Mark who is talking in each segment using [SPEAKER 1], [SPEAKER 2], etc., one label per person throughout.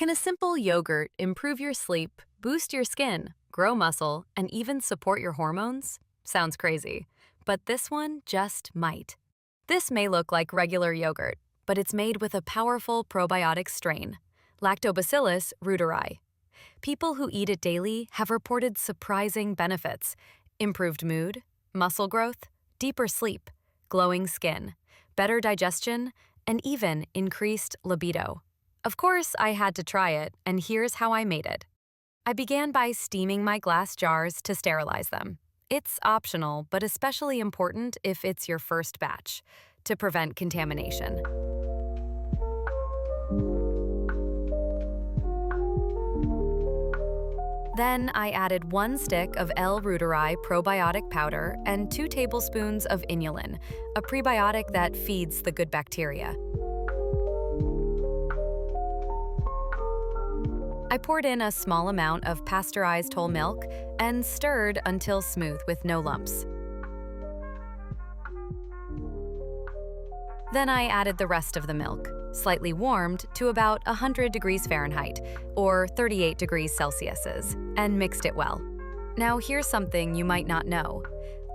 [SPEAKER 1] Can a simple yogurt improve your sleep, boost your skin, grow muscle, and even support your hormones? Sounds crazy, but this one just might. This may look like regular yogurt, but it's made with a powerful probiotic strain, Lactobacillus reuteri. People who eat it daily have reported surprising benefits: improved mood, muscle growth, deeper sleep, glowing skin, better digestion, and even increased libido. Of course, I had to try it, and here's how I made it. I began by steaming my glass jars to sterilize them. It's optional, but especially important if it's your first batch, to prevent contamination. Then I added 1 stick of L. reuteri probiotic powder and 2 tablespoons of inulin, a prebiotic that feeds the good bacteria. I poured in a small amount of pasteurized whole milk and stirred until smooth with no lumps. Then I added the rest of the milk, slightly warmed to about 100 degrees Fahrenheit or 38 degrees Celsius, and mixed it well. Now here's something you might not know.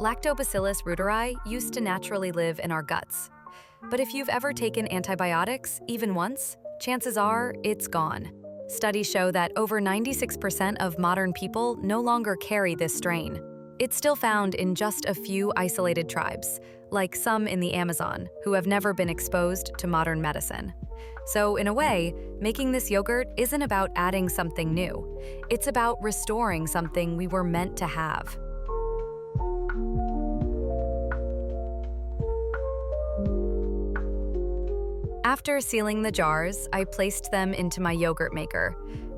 [SPEAKER 1] Lactobacillus reuteri used to naturally live in our guts. But if you've ever taken antibiotics, even once, chances are it's gone. Studies show that over 96% of modern people no longer carry this strain. It's still found in just a few isolated tribes, like some in the Amazon, who have never been exposed to modern medicine. So in a way, making this yogurt isn't about adding something new. It's about restoring something we were meant to have. After sealing the jars, I placed them into my yogurt maker.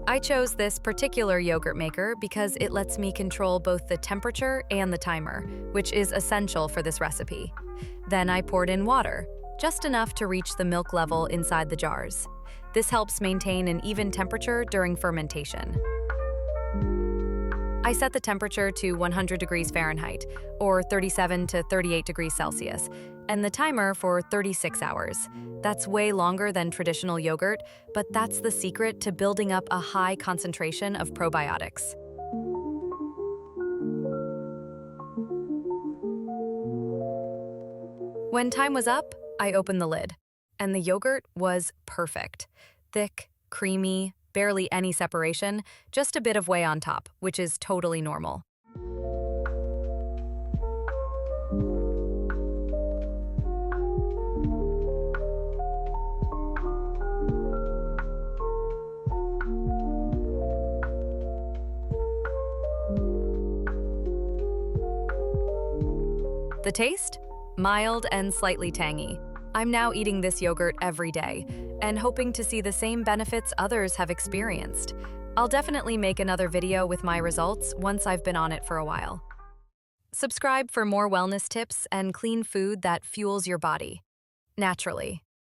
[SPEAKER 1] I chose this particular yogurt maker because it lets me control both the temperature and the timer, which is essential for this recipe. Then I poured in water, just enough to reach the milk level inside the jars. This helps maintain an even temperature during fermentation. I set the temperature to 100 degrees Fahrenheit, or 37 to 38 degrees Celsius, and the timer for 36 hours. That's way longer than traditional yogurt, but that's the secret to building up a high concentration of probiotics. When time was up, I opened the lid, and the yogurt was perfect. Thick, creamy, barely any separation, just a bit of whey on top, which is totally normal. The taste? Mild and slightly tangy. I'm now eating this yogurt every day and hoping to see the same benefits others have experienced. I'll definitely make another video with my results once I've been on it for a while. Subscribe for more wellness tips and clean food that fuels your body naturally.